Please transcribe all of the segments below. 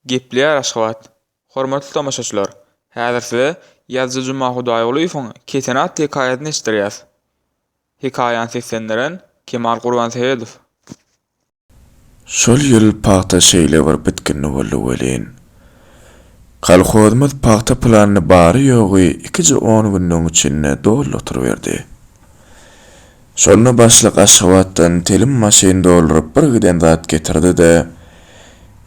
Gepleýär aşgabat. Hormatly tamaşaçylar, häzir size ýazgyjy Mahmud Aýgulyň Ketenat hekaýatyny eşitdirýäs. Hekaýany seslendiren Kemal Gurbanseýedow. Şol ýyl paýta şeýle bir bitkinni boldy welin. Kalhozmaz paýta planyny bary ýogy 2-10 günnüň içinde dolu oturuverdi. Şonu başlyk aşgabatdan telim maşyny dolduryp bir giden zat getirdi-de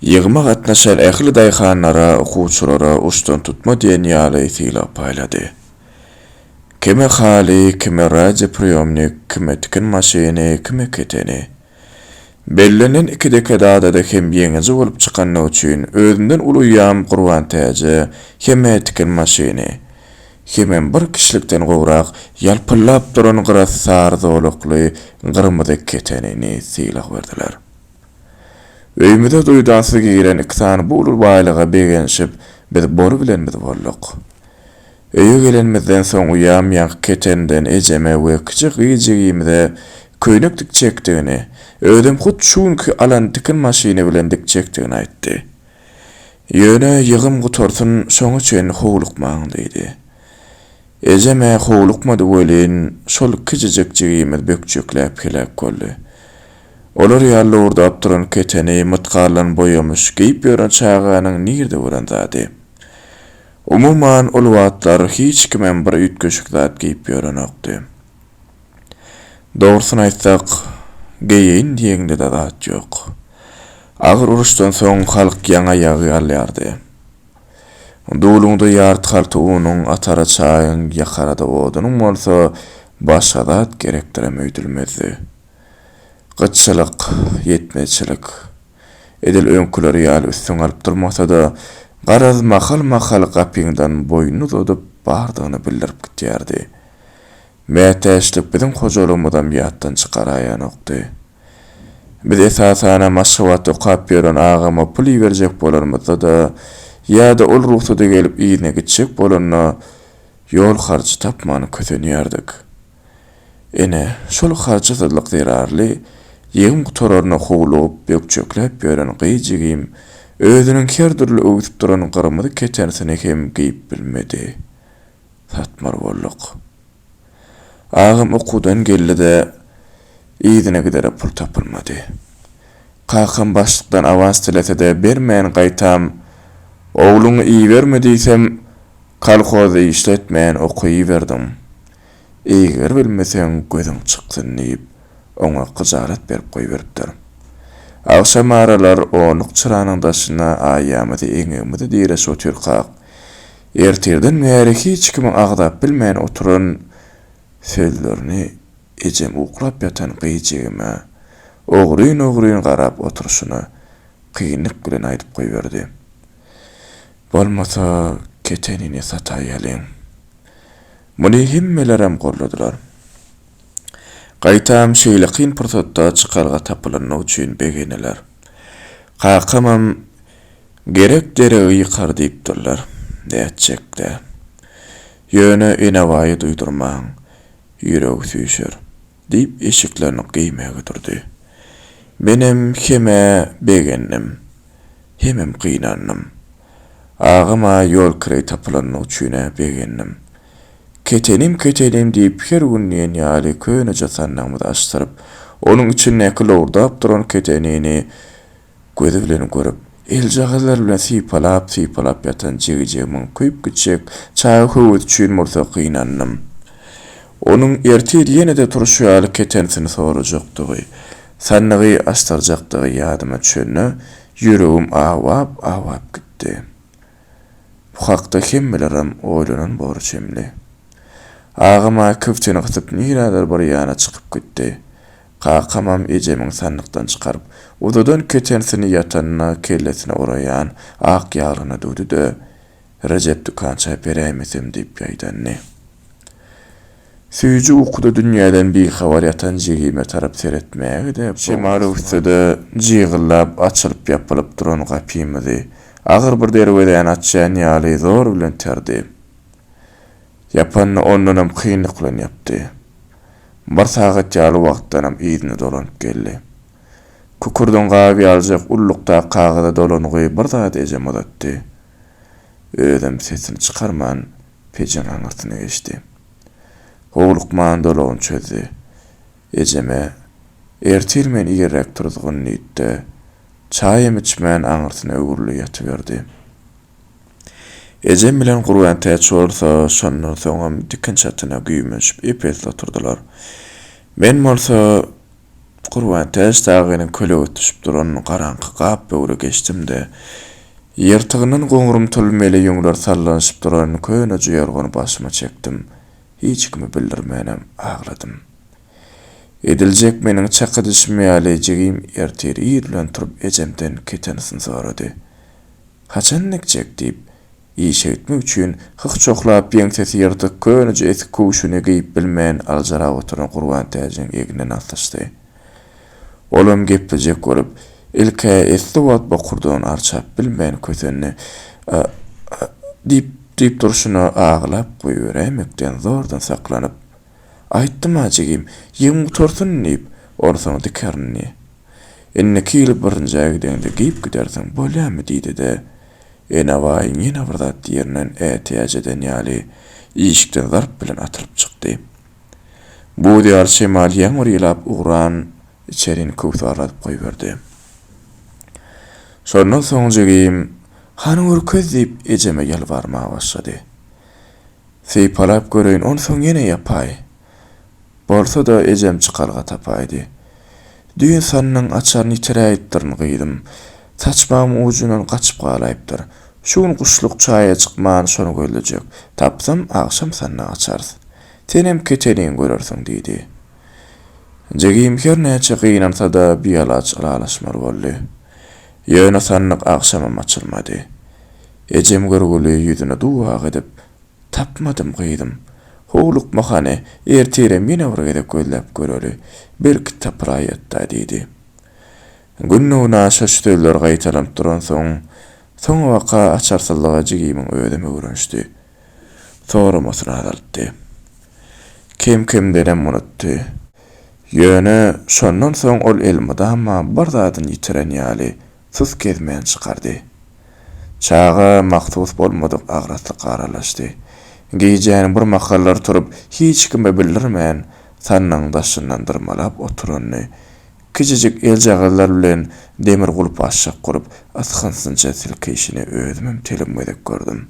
ýygyma gatnaşan ähli daýhanlara, okuwçylara uşdan tutma diýen ýaly ýyla paýlady. Kime hali, kime radiopriyomnik, kime tikin maşyny, kime keteni. Bellenen 2 dekadada da hem ýeňizi bolup çykanyny üçin özünden uluýam Gurban täze, hem tikin maşyny. Hemen bir kişilikden gowrak ýalpyllap duran gyras sardolukly gyrmyzy ketenini ýyla berdiler. Öýmüde duýdasy giren iksan bu ulul baýlyga begenşip biz boru bilen biz bolduk. Öýe gelenmizden soň uýam ýa ketenden ejeme we kiçik ýyjygymyza köýnekdik çekdigini, ödüm hut şunky alan tikin maşyny bilen dik çekdigini aýtdy. Ýöne ýygym gutorsun şoň üçin howlukmaň diýdi. Ejeme howlukmady welin şol kiçijek jygymyz bökçekläp kelek boldy. Olar ýaly orda apturan keteni mutqalan boýamış giyip ýören çağanyň nirde bolan-da. Umuman ol wagtlar hiç kimen bir ütgeşik zat giyip ýören okdy. Dogrusyny aýtsak, geýin diýende de zat ýok. Agyr uruşdan soň halk ýaňa ýagy alýardy. Dulunda ýart halty unuň atara çaýyň ýakarada odunyň bolsa başga zat gerekdiremöýdülmezdi. Gıççılık, yetmeçilik. Edil öňküleri ýaly üstüň alyp durmasa da, garaz mahal gapyňdan boýnuny uzadyp bardygyny bildirip gitýärdi. Mätäçlik bizim hojolygymyzdan ýatdan çykaraýan okdy. Biz esasana maşgabaty okap ýören agama pul berjek bolarmyzda da, ýa-da ol ruhsata gelip iýine gitjek bolanyna ýol harjy tapmany kösenýärdik. Ene, şol harjylyk zerarly ýygym gutararyna howlup, bökçekläp ýören gyjygym özüniň her türlü öwütip duran gyrmyzy ketensini hem giyip bilmedi. Satmar bolduk. Agam okudan geldi-de iýdine gidere pul tapylmady. Kakam başlykdan awans tilese-de bermän gaýtam, oğluňy iý bermediýsem kalhozy işletmän okuýberdim. Eger bilmeseň gözüň çykdyn diýip oňa gyjarat berip goýberipdir. Akşam aralar onuk çyranyň daşyna aýamyzy eňemidi diýere şotyrkak. Ertirden bäri hiç kimin agdap bilmän oturan sözlerini ejem uklap ýatan gyjygyma ogryn garap oturuşyny kynlyk bilen aýdyp goýberdi. Bolmasa ketenini sataýalyň. Muny himmelerem golladylar. Gaýtam şeýle kyn pursatda çykarga tapylanyň üçin begeneler. Kakamam gerek deregi ýykar diýipdirler. Näçekde. Ýöne enewaýy duýdurmaň, ýüreg süýşer diýip eşiklerini giymäge durdy. Menem heme begennim, hemem gynannym. Agama ýol kirey tapylanyň üçin begennim. Ketenim diýip her günniň ýaly köne jasannamy açdyryp, onuň için näkil ordap duran ketenini gözü bilen görüp, eljagalar bilen sypalap ýatan jygy-jygymyň köýüp gitjek çaý höwüt üçin mursa gynannym. Onuň ertir ýene-de turuşy ýaly ketensini sorajakdygy, sannygy açdyrjakdygy ýadyma düşende ýüregim awap gitdi. Bu hakda hemmelerem oýlanan borçemli. Agama köfteni gysyp niradar bir ýana çykyp gitdi. Kakamam ejemiň sannykdan çykaryp, uzadan ketensini ýatanyna kellesine oraýan ak ýaryna duýdy-da, Recep dükança beräýmesem diýip ýaýdanny. Süýji ukuda dünýäden bir habar ýatan jygyma tarap seretmäge-de, şemaly jygyllap açylyp ýapylyp duran gapymyzy agyr bir derweden açýan ýaly zor bilen terdi. Yapanny ondanam kynlyk bilen ýapdy. Bir sagat ýaly wagtdanam iýdine dolanyp geldi. Kukurdan gaby aljak ullukda kağıda dolanygy bir zat ejem uzatdy. Özüm sesini çıkarman pejen aňyrtyna geçdi. Howlukman dolany çözdü. Ejeme ertirmen ýerek turdygyny diýdi. Çaýym içmän aňyrtyna öwürli ýatyberdi. Ejem bilen Gurban täç bolsa, şondan soňam dikin çatyna güýmüşip epesle oturdular. Men bolsa Gurban täç tagynyň köle düşüp duran garaňky gap böwre geçdim-de, ýertiginden goňurum tülmeli ýöňler sallanyşyp duran köne ýargyny başyma çekdim. Hiç kimi bildirmenem agladym. Ediljek meniň çakydyşymy ýalejegim erteri ýerlen turup ejemden ketenisin sorady. Haçanlyk çek diýip işe etmek üçin hyk çoklap ýeňsesi ýerdik köne eski kuşuny giýip bilmän aljara oturan Gurban täjeň egine atlaşdy. Olam gepjek görüp ilke esli wat bokurdan arçap bilmän kösenini diýip durşuny aglap goýberemekden zordan saklanyp aýtdym ajygym ýeň tursun diýip orsaň dikerni. Enne kiýlip birinji gidende giýip gidersiň bolýarmy diýdi-de. Enaway ýene bir zat ýerinden ätiyajeden ýaly işikden zarp bilen atyryp çykdy. Bu diýar şemal ýaňur ýylap uğran içerini köwsarladyp goýberdi. Şondan soň jegim hanyň örköz diýip ejeme ýalbarmaga başlady. Seýpalap göreýin, on soň ýene ýapay. Bolsa da ejem çykarga tapaýdy. Düýün sanynyň açaryny itiräýitdirin gyýdym. Saçmam ucundan kaçıp galayıpdır. Şuň kuşluk çaya çykman şonu göýlejek. Tapsam akşam sanna açarys. Senem keteniň görersiň diýdi. Jegim her näçe gynansa da biýalaç alalaşmar boldy. Ýöne sannyk akşam açylmady. Ejem görgüli ýüzüne duwa edip tapmadym gyýdym. Howluk mahane ertere mene urada göllep göreli. Belki tapraýatda diýdi. Günnüna şaşdylar gaýtalanıp duran soň waka açarsylyga jigimiň ödeme öwrenşdi. Soramasyn adaltdy. Kim derem unutdy. Ýöne şondan soň ol elmydama bir zadyny ýitiren ýaly sys gezmän çykardy. Çağa maksus bolmadyk agraslyk garalaşdy. Gejäň bir makallar turup hiç kime bildirmän sannyň daşyndan dyrmalap oturany küçücük eljagalar bilen demir gulup aşak kurup asgansynça silkeýişini özümem telimgedek gördüm.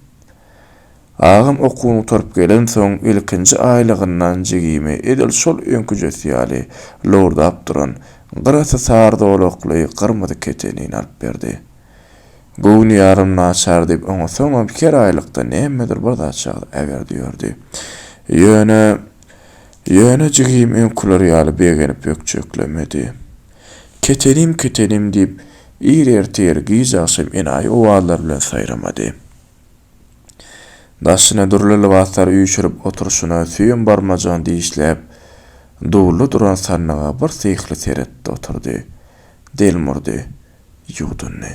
Ağam okuwuny torup gelen soň ilkinji aýlygyndan jigimi edil şol öňküjesi ýaly lordap duran gyrasy sardolokly gyrmady ketenini alyp berdi. Gowny ýarym naçar diýip oňa soňam bir aýlykda nämedir bir zat çagyp äberdi ýördi. Ýöne jigim öňküler ýaly begenip ýökçeklemedi. Ketelim diýip ýer giýjaşym enaý owalar bilen saýramady. Daşyna durly libaslar üýşürip oturşuna süýen barmajan diýişläp dowlu duran sannaga bir syhly seretde oturdy. Delmurdy, ýuwdunny.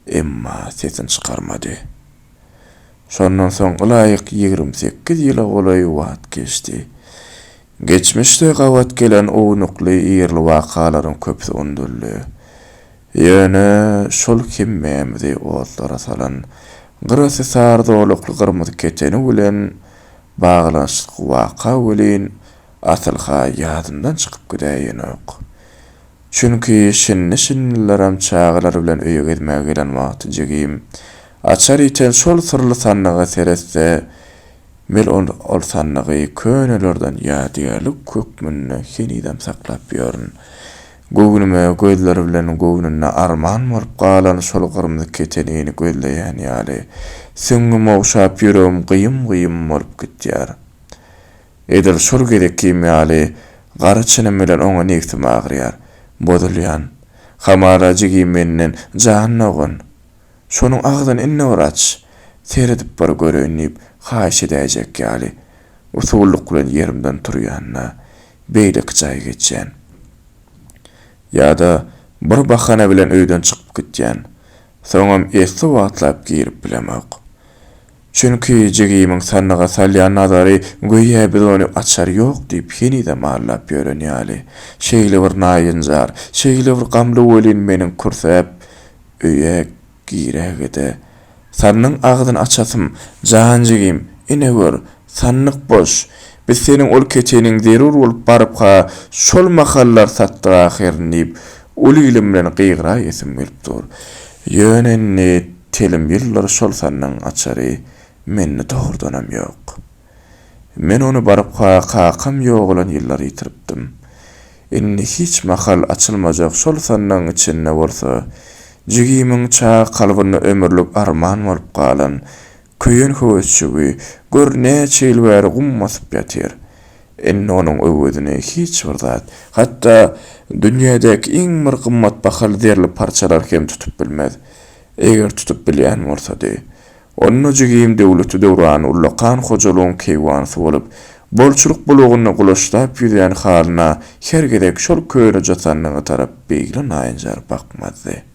Emma sesini çykarmady. Şondan soň laýyk 28 ýyla golaý wagt geçdi. Geçmişde gawat gelen ownukly ýerli wakalaryň köpsi undurly. Ýöne şol kimmämdi otlara salan gyrasy sardolukly gyrmady keteni bilen baglanşyk waka bilen asylha ýadyndan çykyp gidäýenok. Çünki şinni-şinnileram çağlar bilen öýe gitmäge gelen wagty jegim açar iten şol sırly sannaga seretse mel ol sannagy könelerden ýadygarlyk kökmünne henidem saklap ýörün. Gownume gözleri bilen gownuny arman borup galan şol gyrmady ketenini gözleýän ýaly süňňe owşap ýürüm gyýym borup gitýär. Edil şol gerekki ýaly garaçyny bilen oňa negtim agryar. Bodulyan, hamara jigim menden jahannagyn. Şonuň agdan inne oraç, seredip bar görenip, haýş edäjek ýaly. Usulluk bilen yerimden turýanna, beýle kıçay geçýän. Ýa-da bir bahana bilen öýden çykyp gitýän. Soňam esli watlap girip bilemek. Çünkü jegiýimiň sannyga salýan nazary goýa biz ony açar ýok diýip henide mallap ýörenýäli. Şeýle bir naýynjar, şeýle bir gamly welin meniň kursap öýe giregide. Sannyň agdyny açasym, jan jegim, ine gör, sannyk boş. Biz seniň ol keçeniň zerur bolup baryp şol mahallar satdyga ahirnip, ol ilim bilen gygyra ýesim gelip dur. Ýönenni telim ýyllar şol sannyň açary. Menne doğurdanam ýok. Men onu baryp kakam ýok bolan ýyllar ýitiripdim. Inni hiç mahal açylmajak şol sannyň içinde bolsa, jigimiň ça kalbyny ömürlük arman bolup galan, köýen höwçügi gör näçe ýyl bäri gummasyp ýatyr. Inni onuň öwüdini hiç bir zat, hatda dünýädäki iň bir gymmat bahal derli parçalar hem tutup bilmez. Eger tutup bilýän bolsa-da, onun jigim döwleti döwrany ullakan hojalygyň keýwansy bolup, bolçuluk bulugyny gulaşdap ýürýän halyna her gerek şol köýre jatanlygy tarap beýle naýynjar bakmazdy.